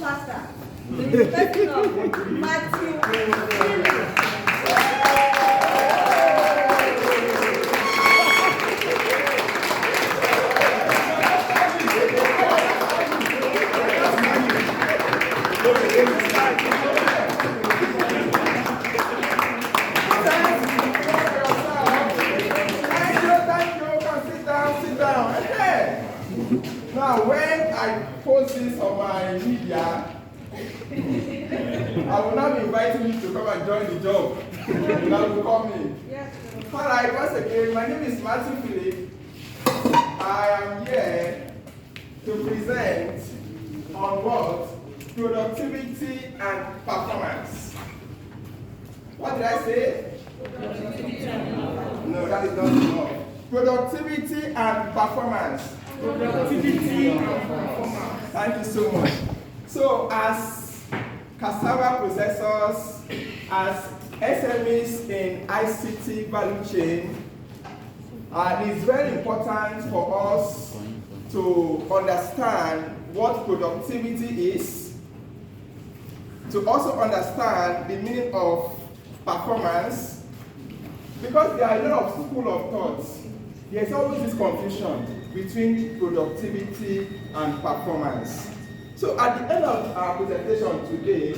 master, the person of Matthew Philip. Now, when I post this on my media, I will not be inviting you to come and join the job. That will call me. All right, once again, my name is Matthew Philip. I am here to present on what? Productivity and performance. What did I say? No, that is not enough. Productivity and performance. Productivity and performance. Thank you so much. So, as cassava processors, as SMEs in ICT value chain, it is very important for us to understand what productivity is, to also understand the meaning of performance, because there are a lot of school of thoughts. There's always this confusion between productivity and performance. So at the end of our presentation today,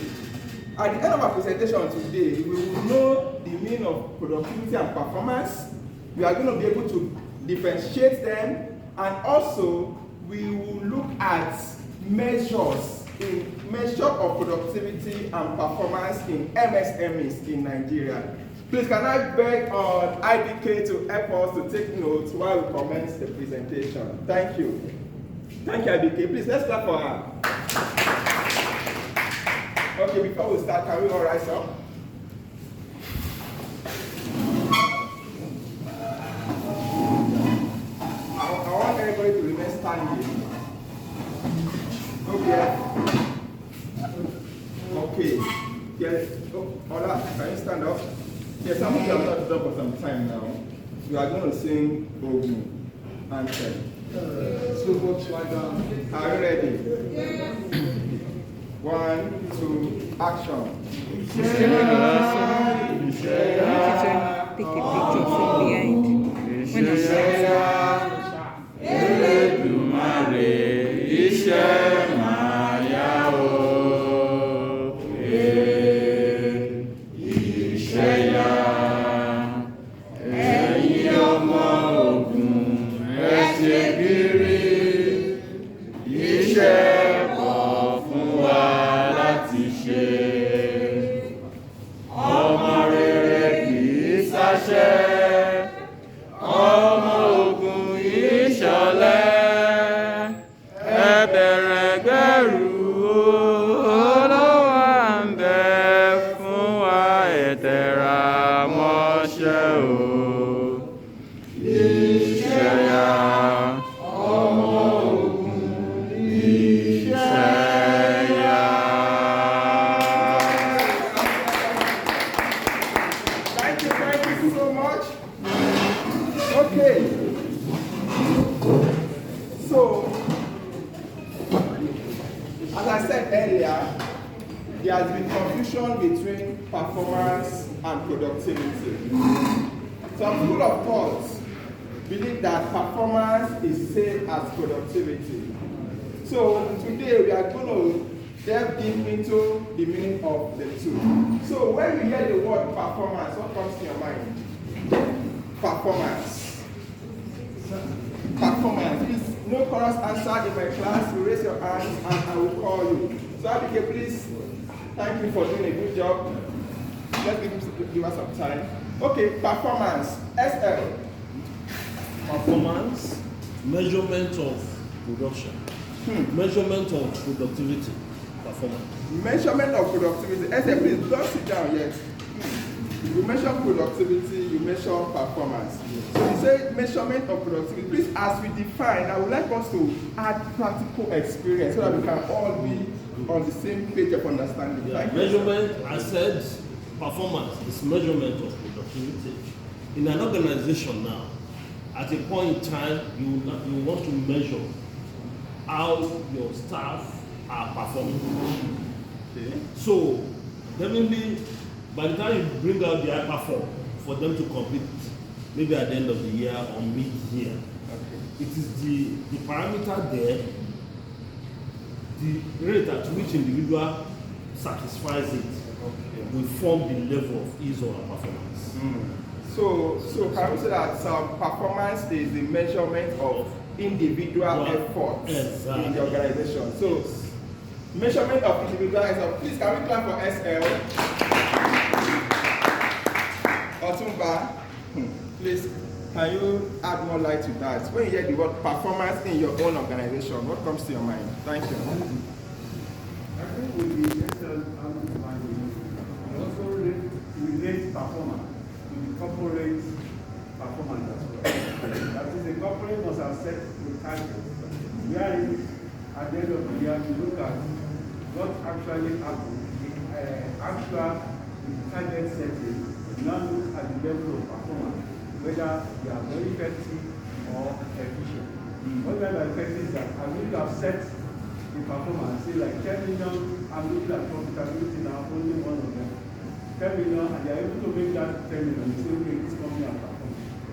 we will know the meaning of productivity and performance. We are going to be able to differentiate them, and also we will look at measures of productivity and performance in MSMEs in Nigeria. Please, can I beg on IBK to help us to take notes while we commence the presentation? Thank you. Thank you, IBK. Please, let's clap for her. Okay, before we start, can we all rise up? I want everybody to remain standing. Okay. Okay. Yes. Oh, Ola, can you stand up? Yes, some of you have not done for some time now. You are going to sing Ogun anthem. Are you ready? Yes. 1, 2, action. Take a picture from behind. When there has been confusion between performance and productivity. Some school of thought believe that performance is same as productivity. So today we are going to delve deep into the meaning of the two. So when you hear the word performance, what comes to your mind? Performance. Performance. Please, no chorus answer in my class. You raise your hands and I will call you. So Abigail, please, thank you for doing a good job. Let's give us some time. Okay, performance. SL. Performance, measurement of production, measurement of productivity, performance. Measurement of productivity. SL, please, don't sit down yet. You measure productivity, you measure performance. So you say measurement of productivity. Please, as we define, I would like us to add practical experience so that we can all be on the same page of understanding. Yeah, measurement, I said, performance is measurement of productivity. In an organization now, at a point in time, you want to measure how your staff are performing. Okay. So definitely, by the time you bring out the hyperform for them to complete, maybe at the end of the year or mid-year, Okay. it is the parameter there, the rate at which individual satisfies it, will form the level of his or her performance. So can we say that performance is the measurement of individual efforts in the organization? So measurement of individual effort. Please, can we clap for SL? Otumba, please, can you add more light to that? When you hear the word performance in your own organization, what comes to your mind? Thank you. I think with the SL we also relate performance to the corporate performance as well. That is, the corporate must have set the target. Wherein at the end of the year, you look at what actually happened, the actual target setting, you now look at the level of performance, whether they are very effective or efficient. What we are effective is that I will have set the performance, say like 10 million, I'm looking at profitability now, only one of them. 10 million, and they are able to make that 10 million, you say, okay, this company has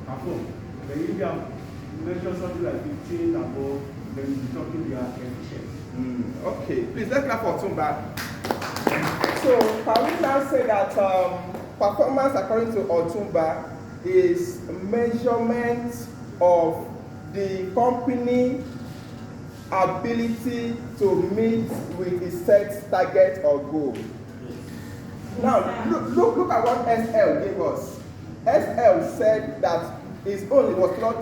performed. Then if you have measured something like 15 above, then you're talking they are efficient. Okay, please let's clap for Otumba. So can we now say that performance according to Otumba is measurement of the company ability to meet with the set target or goal? Now look at what SL gave us. SL said that his own was not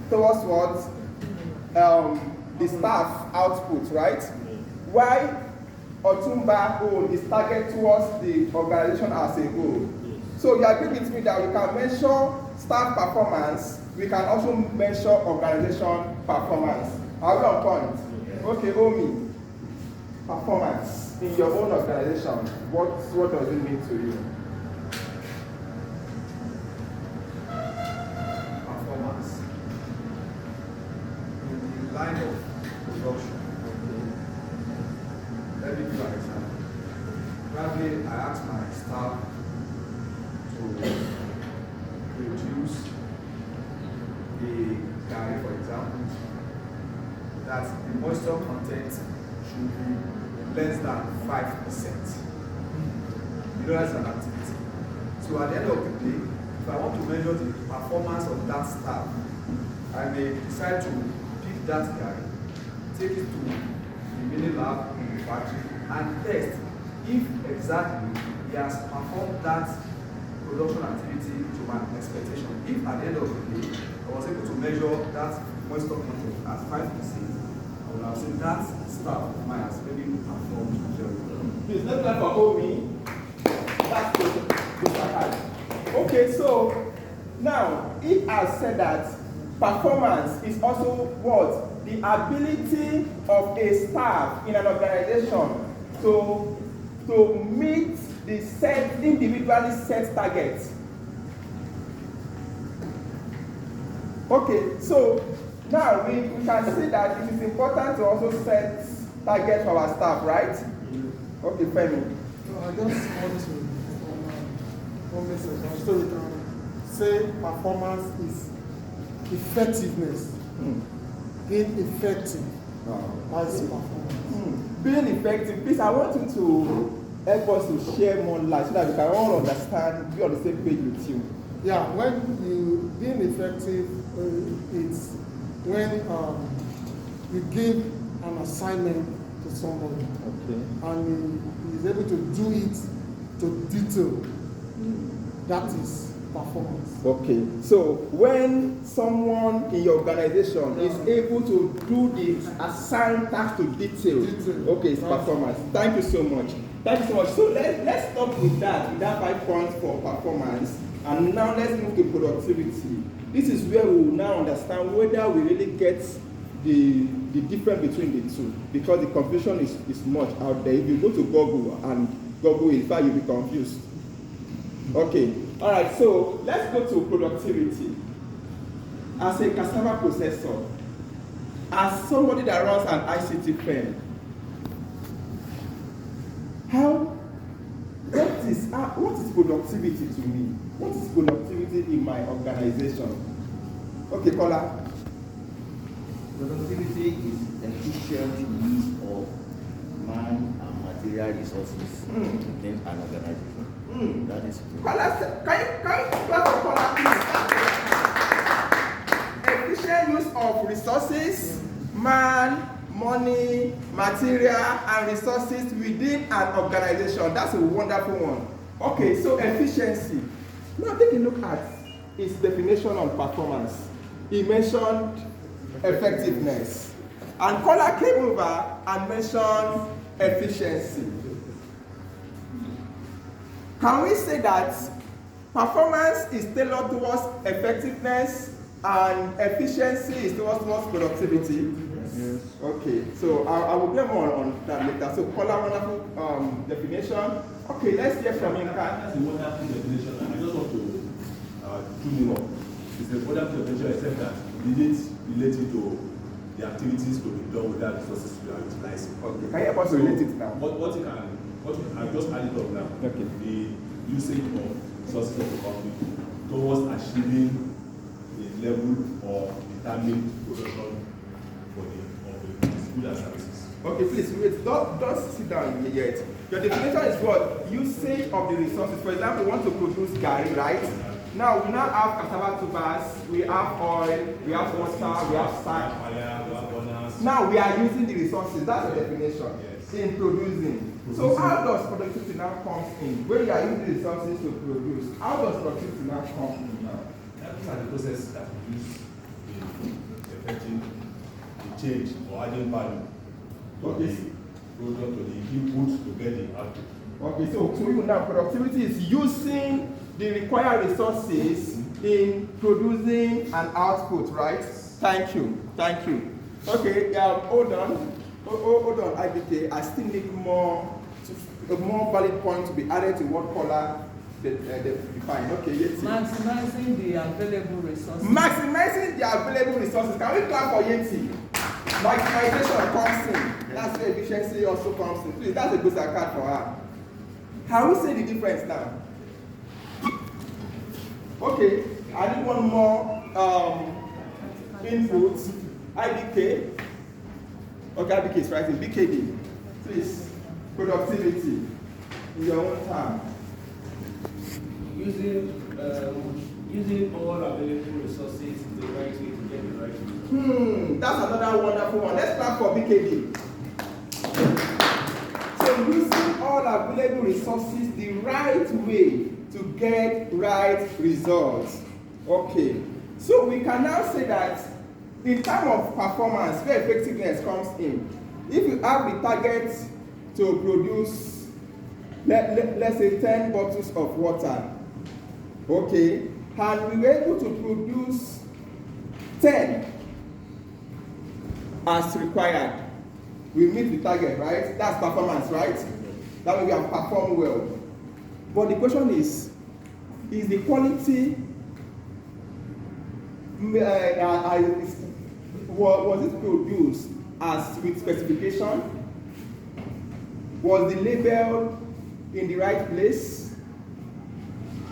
towards what? The staff output, right? Why Otumba own is target towards the organization as a whole. So you agree with me that we can measure staff performance, we can also measure organization performance. Are we on point? Okay, Omi, performance in your own organization, what does it mean to you? Performance in the line of production. Let me give an example. Probably I ask my staff to produce the garri, for example, that the moisture content should be less than 5%. You know, that's an activity. So at the end of the day, if I want to measure the performance of that staff, I may decide to pick that guy, take it to the mini lab in the factory, and test if exactly he has performed that production activity to my expectation. If at the end of the day, I was able to measure that moisture content at 5%, I would have said that staff of mine has maybe performed very well. Please, let's clap for Omi. That's good. Okay, so now it has said that performance is also what? The ability of a staff in an organization to meet the set individually set targets. Okay, so now we can see that it is important to also set targets for our staff, right? Okay, Femi. No, I just want to one message. So we can say performance is effectiveness. Being effective. That's performance. Being effective, please, I want you to help us to share more light so that we can all understand, be on the same page with you. Yeah, when you being effective, it's when you give an assignment to somebody, and he is able to do it to detail. That is performance. Okay, so when someone in your organization is able to do the assigned task to detail, okay, it's performance. Thank you so much. Thank you so much. So let's stop with that 5 points for performance, and now let's move to productivity. This is where we will now understand whether we really get the difference between the two, because the confusion is much out there. If you go to Google, and Google, in fact, you'll be confused. Okay, all right, so let's go to productivity. As a cassava processor, as somebody that runs an ICT firm, what is productivity to me? What is productivity in my organization? Okay, Kola. Productivity is efficient use of man and material resources within an organization. That is true. Kola, can you clap for Kola, please? Efficient use of resources, man, money, material, and resources within an organization. That's a wonderful one. Okay, so efficiency. Now take a look at its definition on performance. He mentioned effectiveness. And Kola came over and mentioned efficiency. Can we say that performance is tailored towards effectiveness and efficiency is towards productivity? Yes. Okay, so I will get more on that later. So Kola, wonderful definition. Okay, let's hear from him. That's a wonderful definition. I just want to tune you up. It's a wonderful definition, except that we didn't relate it to the activities to be done with that resources we are utilizing. Okay, can you help us relate it now? What you can just add it up now. Okay. The usage of resources of the company towards achieving a level of determined production for the goods and services. Okay, please wait. Don't sit down yet. Your definition is what? Usage of the resources. For example, we want to produce gari, right? Now we now have cassava tubers, we have oil, we have water, we have sack. Now we are using the resources. That's the definition. Yes. In producing. So how does productivity now come in? When you are using the resources to produce, how does productivity now come in now? These are the processes that we use in affecting the change or adding value to the product, to the input to get the output. Okay, so to you now, productivity is using the required resources in producing an output, right? Thank you. Okay, hold on, IBK. I still need a more valid point to be added to what Kola defined. Okay, Yeti. Maximizing the available resources. Maximizing the available resources. Can we clap for Yeti? Maximization comes in. That's where efficiency also comes in. Please, that's a good card for her. How we say the difference now? Okay, I need one more input. IBK. Okay, IBK is writing BKD. Please, productivity in your own time. Using all available resources in the right way to get the right result. That's another wonderful one. Let's clap for BKD. So using all available resources the right way to get right results. Okay, so we can now say that in terms of performance, where effectiveness comes in, if you have the target to produce, let's say 10 bottles of water, okay, and we were able to produce 10 as required, we meet the target, right? That's performance, right? That way we have performed well. But the question is the quality, was it produced as with specification? Was the label in the right place?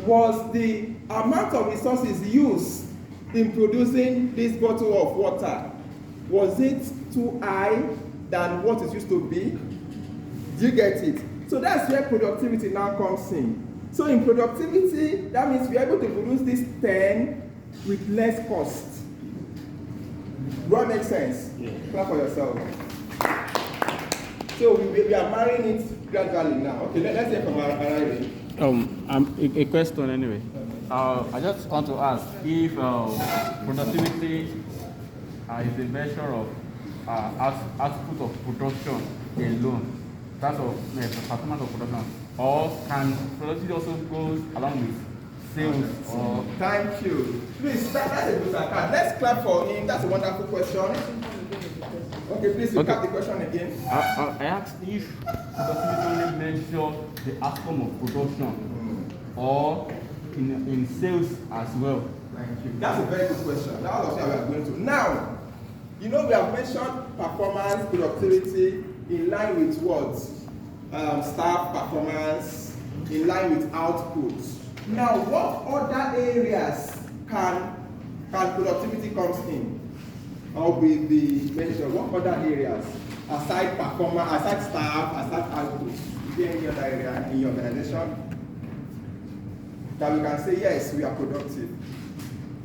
Was the amount of resources used in producing this bottle of water, was it too high than what it used to be? Do you get it? So that's where productivity now comes in. So in productivity, that means we are able to produce this 10 with less cost. Does that make sense? Yeah. Clap for yourself. So we are marrying it gradually now. Okay, let's hear from Arari. A question anyway. I just want to ask if productivity is a measure of output of production alone, that's of performance of production, or can productivity also go along with sales? Or thank you. Please, that's a good card. Let's clap for him. That's a wonderful question. Okay, please recap the question again. I asked if productivity only measure the outcome of production or in sales as well. Thank you. That's a very good question. That's what we are going to. Now, You know, we have mentioned performance, productivity in line with what? Staff performance, in line with output. Now, what other areas can productivity comes in? Or be mentioned? What other areas? Aside performance, aside staff, aside output? Is there any other area in your organization that we can say, yes, we are productive,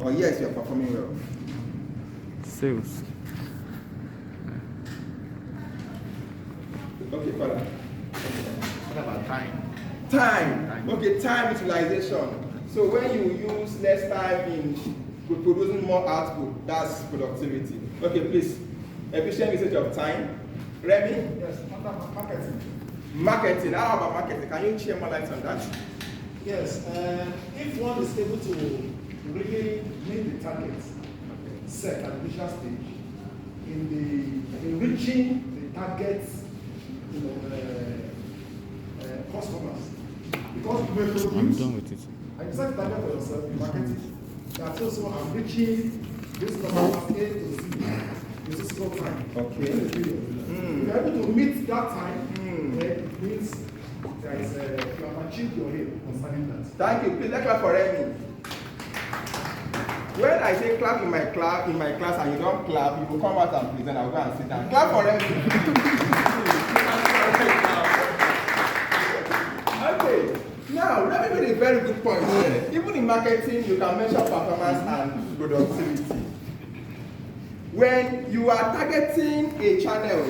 or yes, we are performing well? Sales. Okay, Father. What about time? Time. Okay, time utilization. So when you use less time in producing more output, that's productivity. Okay, please. Efficient usage of time. Remy? Yes, marketing. Marketing. How about marketing? Can you share more light on that? Yes, if one is able to really meet the targets set at the initial stage, in reaching the targets, customers, because you may produce, I'm done with it. and you set the target for yourself in marketing, that also I'm reaching this customer A to Z in this time. Okay. If you're able to meet that time, then it means there is you have achieved your aim concerning that. Thank you. Please let's clap for Remy. When I say clap in my class and you don't clap, you will come out and present. I'll go and sit down. Clap for Remy. Okay. Now, let me make a very good point here. Even in marketing, you can measure performance and productivity. When you are targeting a channel,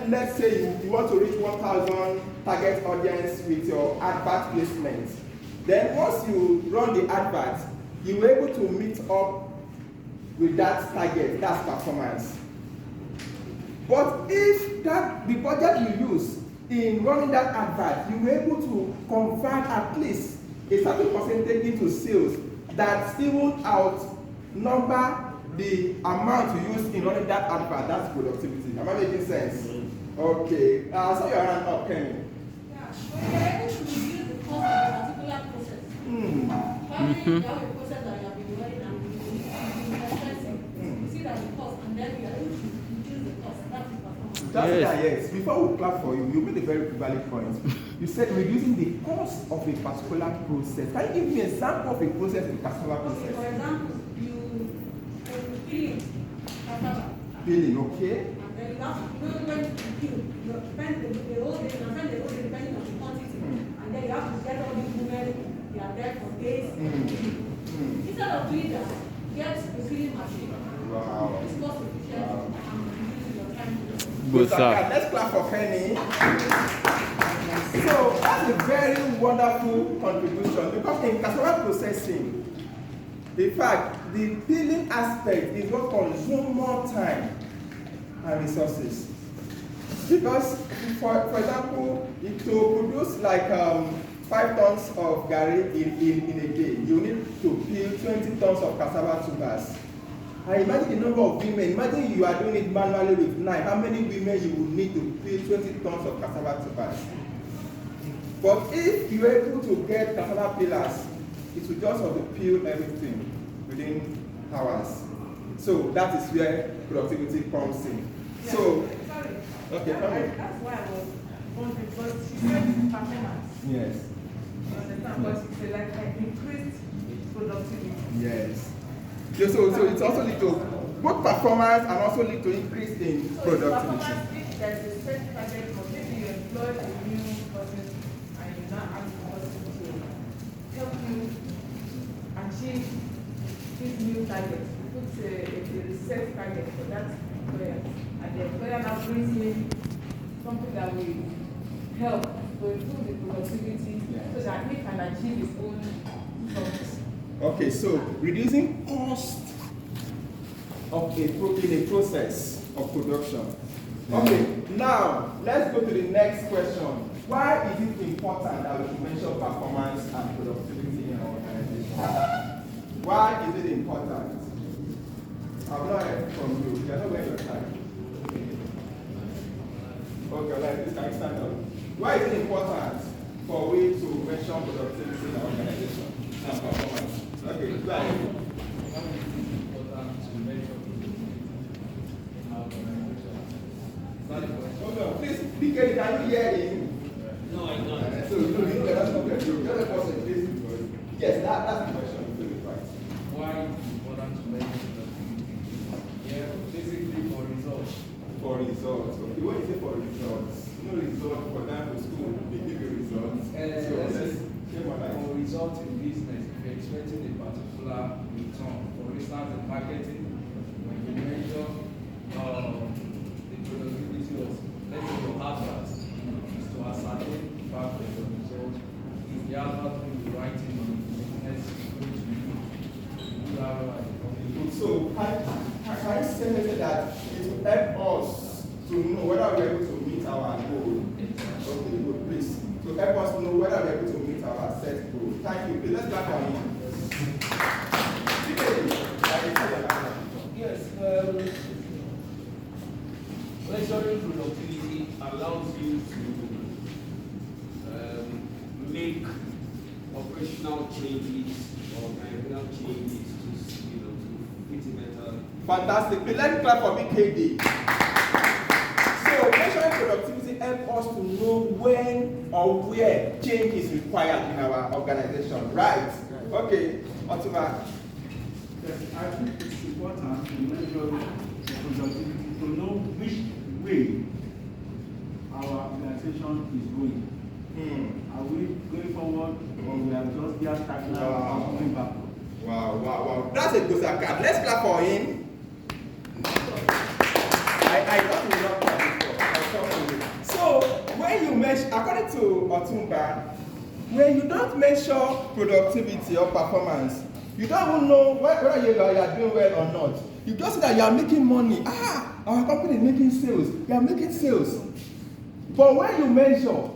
let's say you want to reach 1,000 target audience with your advert placement. Then once you run the advert, you are able to meet up with that target, that's performance. But if the budget you use in running that advert, you are able to convert at least a certain percentage into sales that still won't outnumber the amount you use in running that advert, that's productivity. Am I making sense? Okay. So your hand up, Kenny. Yeah, when you're able to reduce the cost of a particular process, probably you have a process that you have been running and been expensive. You see that the cost, and then you are able to reduce the cost. That is performance. Yes. Before we clap for you, you made a very valid point. You said reducing the cost of a particular process. Can you give me an example of a process in a particular process? Okay, for example, Billing, okay. And then you have to know when to kill. You spend the whole day, depending on the quantity. And then you have to get all these women, they are there for days. Instead of doing that, get a filling machine. Wow. It's cost efficient and using your time. Good, let's clap for Penny. So that's a very wonderful contribution because in cassava processing, in fact, the peeling aspect is what consumes more time and resources. Because, for example, to produce like 5 tons of gari in a day, you need to peel 20 tons of cassava tubers. And imagine the number of women. Imagine you are doing it manually with knife. How many women you will need to peel 20 tons of cassava tubers? But if you are able to get cassava peelers, it will just have to peel everything within hours. So that is where productivity comes in. Yeah. So, Sorry. okay, come on. That's why I was wondering, because she said performance. Yes. You understand? But she said like increased productivity. Yes. Yeah, so it's also lead to both performance and also lead to increase in productivity. Performance, if there's a set target, or maybe you employ a new person and you now ask the person to help you achieve this new target. You put a set target for that employer, and the employer now brings in something that will help to improve the productivity so that he can achieve his own goals. Okay, so reducing cost of in a process of production. Okay, now let's go to the next question. Why is it important that we should measure performance and productivity in our organization? Why is it important? I've not heard from you. You're not going your time. Okay, like this, can you stand up? Why is it important for we to measure productivity in our organization and performance? Okay, go ahead. PK, can you hear him? No, I don't. So you need the rest of the group. The other person, please. Yes, that's the question. Right. Why is it important to mention that? Yeah, basically for results. For results. Okay, what is it for results? No result for them for school. They give you results. Let's say for results in business, if you're expecting a particular return, for instance, in marketing, when you measure the productivity of, let's say, your advert, is to ascertain the fact that your result, if the advert will be writing on the business, is going to be good ROI. So, can you say that it will help us to know whether we are able to meet our goal? Okay, good, please. To help us know whether we are able to meet our set goal. Thank you. Please, let's clap for him. Yes, measuring productivity allows you to make operational changes or organizational changes to fit in better. Fantastic. Please, let's clap for BKD. So, measuring productivity helps us to know when or where change is required in our organization, right? Okay, Otuba. Yes, I think it's important to measure productivity to know which way our organization is going. Are we going forward or we are just there stagnant or going backward? Wow. That's a good card. Let's clap for him. I thought we not clap before. So, when you measure, according to Otumba, when you don't measure productivity or performance, you don't even know whether you are doing well or not. You just see that you are making money. Our company is making sales. You are making sales. But when you measure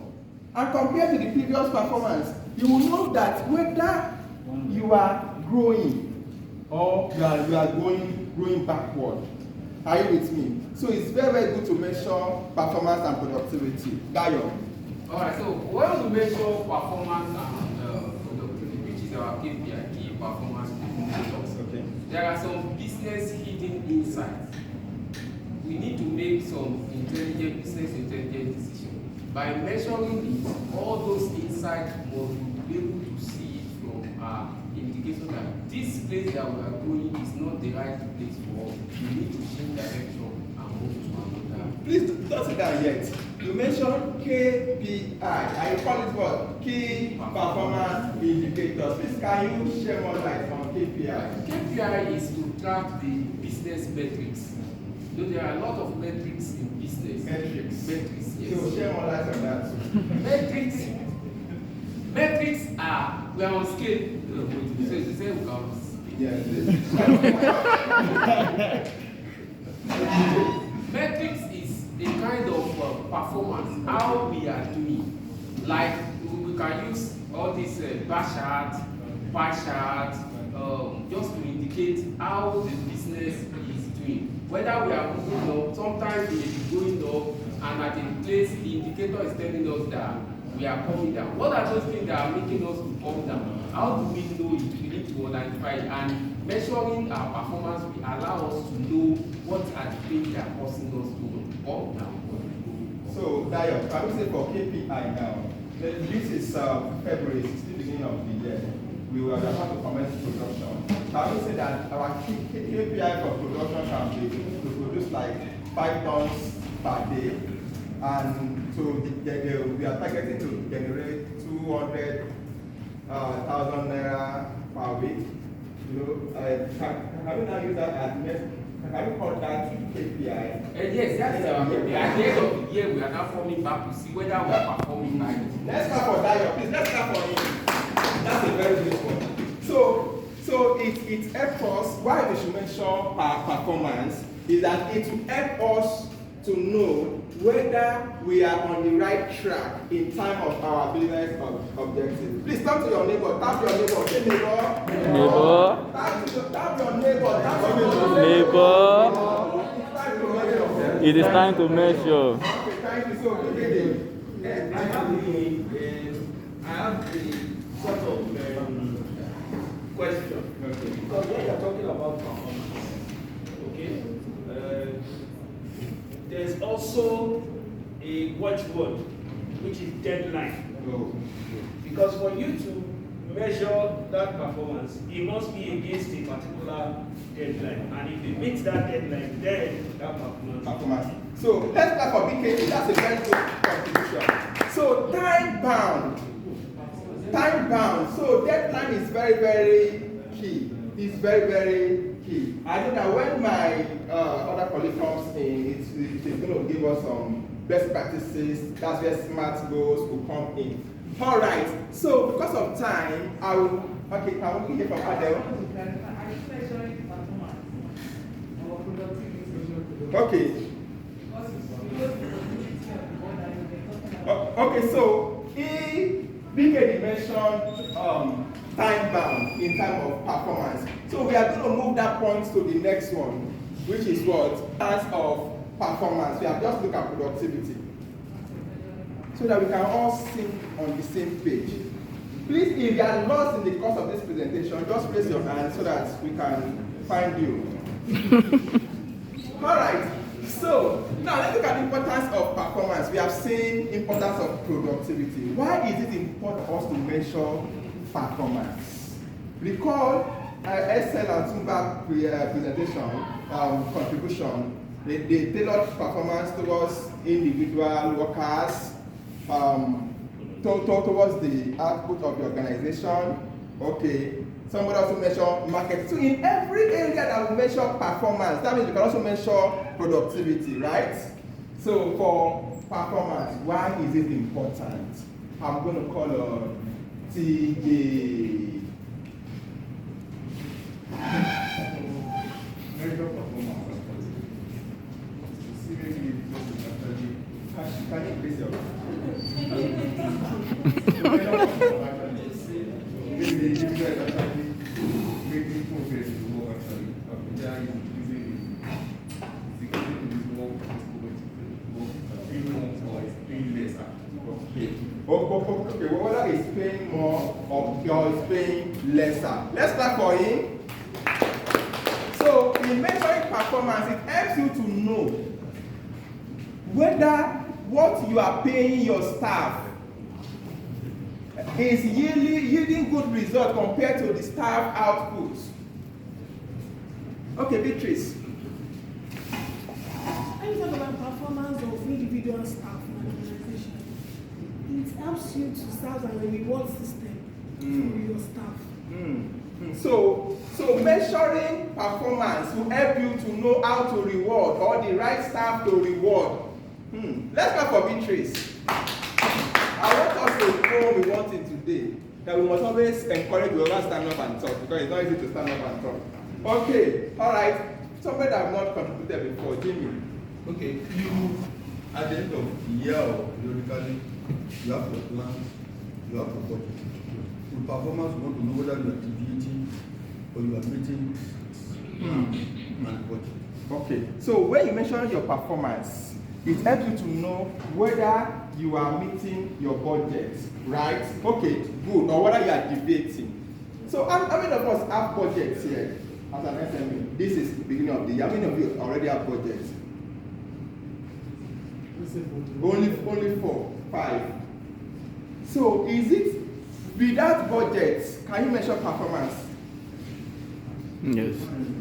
and compare to the previous performance, you will know that whether you are growing or you are growing backward. Are you with me? So it's very, very good to measure performance and productivity. Dayo. Alright, so when we measure performance and productivity, which is our KPI, key performance indicators, okay, there are some business hidden insights. We need to make some business intelligent decisions. By measuring it, all those insights must be able to see it from our indication that this place that we are going is not the right place for us. We need to change direction and move to another. Please don't sit down yet. You mentioned KPI. I call it what? Key Performance Indicators. Please, can you share more light on KPI? KPI is to track the business metrics. So there are a lot of metrics in business. Metrics, yes. So share more light on that. Metrics are, we are on scale. So it's the same count. Yes. Metrics is a kind of performance, how we are doing. Like we can use all these bar chart, pie chart, just to indicate how the business is doing. Whether we are moving up, sometimes we may be going up, and at a place the indicator is telling us that we are coming down. What are those things that are making us to come down? How do we know it? We need to identify it. And measuring our performance will allow us to know what are the things that are causing us to come down. So, Dayo, can we say for KPI now? This is February, it's the beginning of the year. We will have to commence production. Can we say that our KPI for production can be to produce like 5 tons per day? And so we are targeting to generate 200,000 naira per week. You know, can we now use that as next? Can we call that KPI? Yes, that is our KPI. At the end of the year, we are now forming back to see whether we are performing right. Let's start for Dayo, please. Let's start for him. That's a very good one. So it helps us. Why we should measure our performance is that it will help us to know whether we are on the right track in time of our business objective. Please talk to your neighbor. Tap your neighbor. Say neighbor. Neighbor. Tap your neighbor. Tap your neighbor. It is time to measure. Okay, thank you. So good. I have a sort of question. Okay. Because when you are talking about performance, okay, there's also a what watchword, which is deadline. Oh. Because for you to measure that performance, it must be against a particular deadline. And if you meet that deadline, then that performance. So let's start for BKB. That's a very good contribution. So time bound. Time bound. So deadline is very, very key. It's very, very key. I know that when my other colleague comes in, it's going to give us some best practices. That's where smart goals will come in. All right. So because of time, I will. Okay, I will hear from Adele. Okay. Okay. So BKD mentioned time bound in terms of performance. So we are going to move that point to the next one, which is what? As of performance. We have just looked at productivity. So that we can all sing on the same page. Please, if you are lost in the course of this presentation, just raise your hand so that we can find you. All right. So now let's look at the importance of performance. We have seen importance of productivity. Why is it important for us to measure performance? Recall Estelle and Tumba presentation, contribution. They tailored performance towards individual workers, towards the output of the organization. Okay. Somebody also measure market. So in every area that we measure performance, that means we can also measure productivity, right? So for performance, why is it important? I'm going to call TJ. Measure performance. Can you please your making progress in the work actually. They are using paying lesser. Okay, whether it's paying more or it's paying lesser. Let's start for him. So in measuring performance, it helps you to know whether what you are paying your staff is yielding good results compared to the staff output. Okay, Beatrice. When you talk about performance of individual staff in an organization, it helps you to serve as a reward system for your staff. So measuring performance will help you to know how to reward or the right staff to reward. Let's go for Beatrice. I want us to know we want it today. That we must always encourage whoever stand up and talk, because it's not easy to stand up and talk. Okay, all right. Somebody that have not contributed before, Jimmy. Okay, you at the end of the year, periodically, you have to plan, you have to budget. For performance, you want to know whether you are deviating or you are meeting and budget. Okay, so when you measure your performance, it helps you to know whether you are meeting your budget, right? Okay, good, or whether you are deviating. So how many of us have budgets here as an SME? This is the beginning of the year. How many of you already have budgets? Only 4, 5. So is it without budgets, can you measure performance? Yes.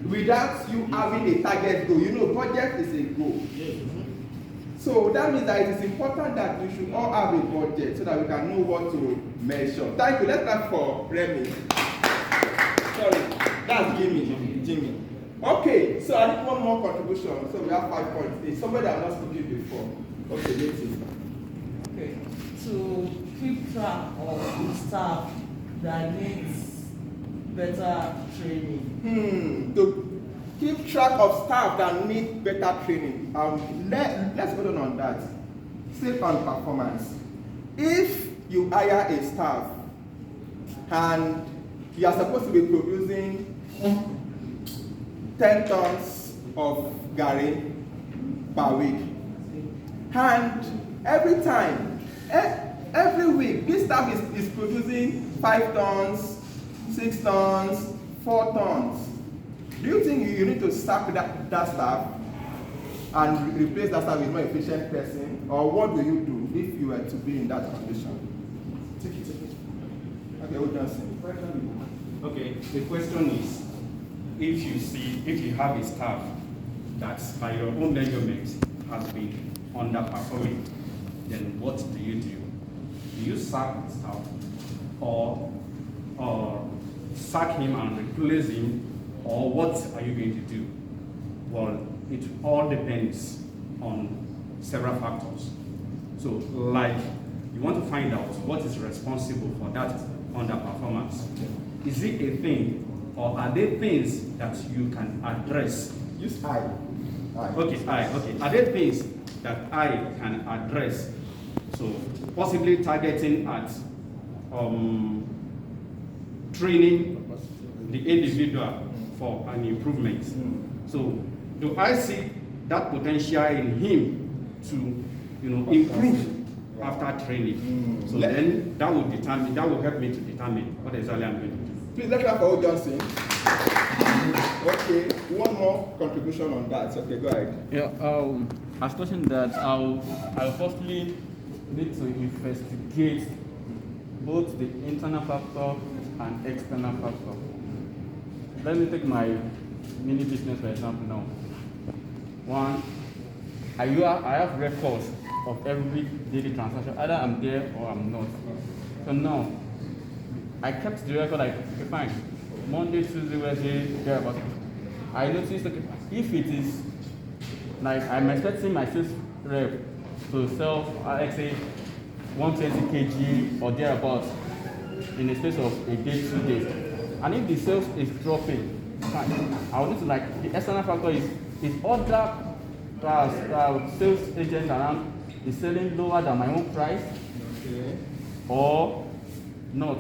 Without you having a target goal, you know, budget is a goal. So that means that it is important that we should all have a budget so that we can know what to measure. Thank you. Let's start for Remy. Sorry, that's Jimmy. Okay, so I need one more contribution. So we have 5 points. It's somebody that I've not spoken before. Okay, let's see. Okay, to keep track of the staff that needs better training. To keep track of staff that need better training. Let's go on that. Still on performance. If you hire a staff and you are supposed to be producing 10 tons of garri per week, and every week this staff is producing 5 tons, 6 tons, 4 tons. Do you think you need to sack that staff and replace that staff with a more efficient person, or what do you do? if you were to be in that condition? Take it. Okay, hold on. Okay, the question is, if you have a staff that by your own measurement has been underperforming, then what do? Do you sack the staff or sack him and replace him, or what are you going to do? Well, it all depends on several factors. So, like, you want to find out what is responsible for that underperformance. Is it a thing, or are there things that you can address? Use I. Okay, okay. Are there things that I can address? So, possibly targeting at training the individual for an improvement. So, do I see that potential in him to, improve after training? So then that will help me to determine what exactly I'm going to do. Please let's clap for Old Johnson. Okay, one more contribution on that. Okay, go ahead. Yeah, I was touching that I'll firstly need to investigate both the internal factor and external factor. Let me take my mini business for example now. One, I have records of every daily transaction, either I'm there or I'm not. So now, I kept the record like, okay, fine, Monday, Tuesday, Wednesday, thereabout. I noticed, okay, if it is, like, I'm expecting my sales rep to sell, let's say, 120 kg or thereabouts in a space of a day, 2 days. And if the sales is dropping, fine, I will need to, like, the external factor is other sales agents around is selling lower than my own price, or not.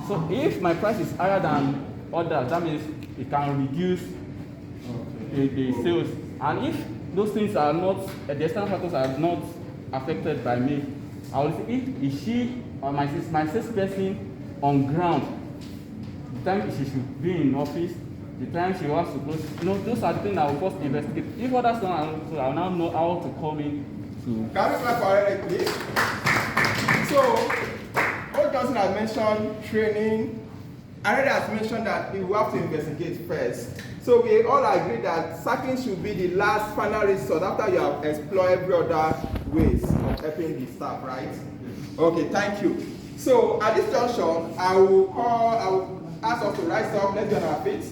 So if my price is higher than others, that means it can reduce the sales. And if those things are not, the external factors are not affected by me, I will say, is she or my salesperson on ground, the time she should be in office, the time she was supposed to, those are the things I will first investigate. If others don't, I will now know how to come in to. Can we clap for Eric, please? So, Old Johnson has mentioned training. Already has mentioned that we will have to investigate first. So we all agree that sacking should be the last final resort after you have explored every other ways of helping the staff, right? Okay, thank you. So at this junction, I will ask us to rise up. Let's be on our feet.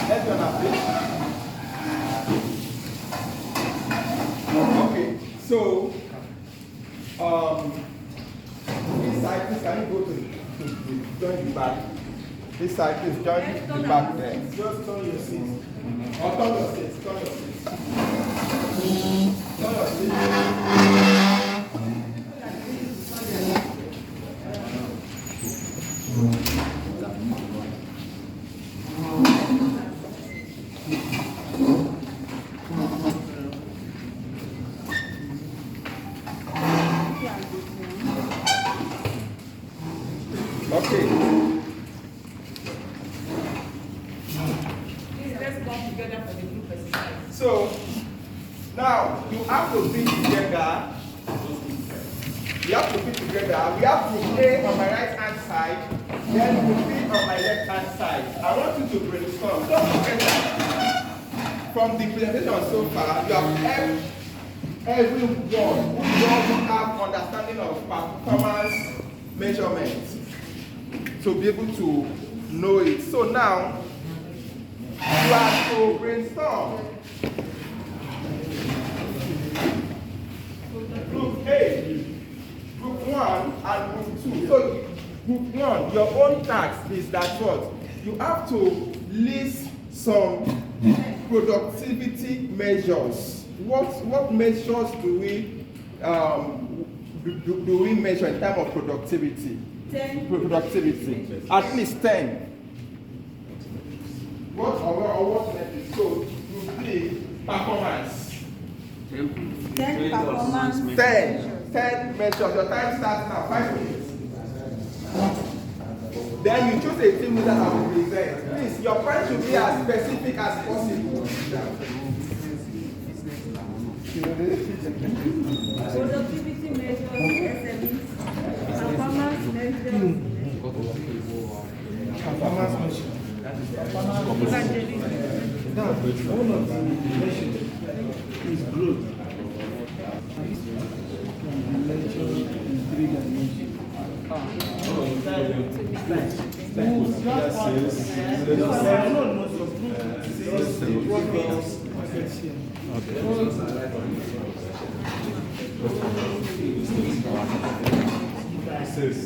Let's be on our feet. Okay, so this side, please can you go to join the back? This side, please join the back there. Just turn your seat. Or turn your seat, turn your seat. Turn your seat. So now you have to be together. You have to be together. We have to play on my right hand side, then you be on my left hand side. I want you to brainstorm. Don't forget that from the presentation so far, you have helped everyone who doesn't have understanding of performance measurement to be able to know it. So now you have to brainstorm. Group A, Group 1, and Group 2. So, Group 1, your own task is that what? You have to list some productivity measures. What measures do we measure in terms of productivity? 10. Productivity. At least 10. What metric? So, Group B, performance. 10 performance. 10 measures. Your time starts now. 5 minutes. Then you choose a team leader that will present. Please, your point should be as specific as possible. Productivity measures, SMEs, performance measures, Performance measure. One of the measures is growth. Can be measured in 3 dimensions. Sales.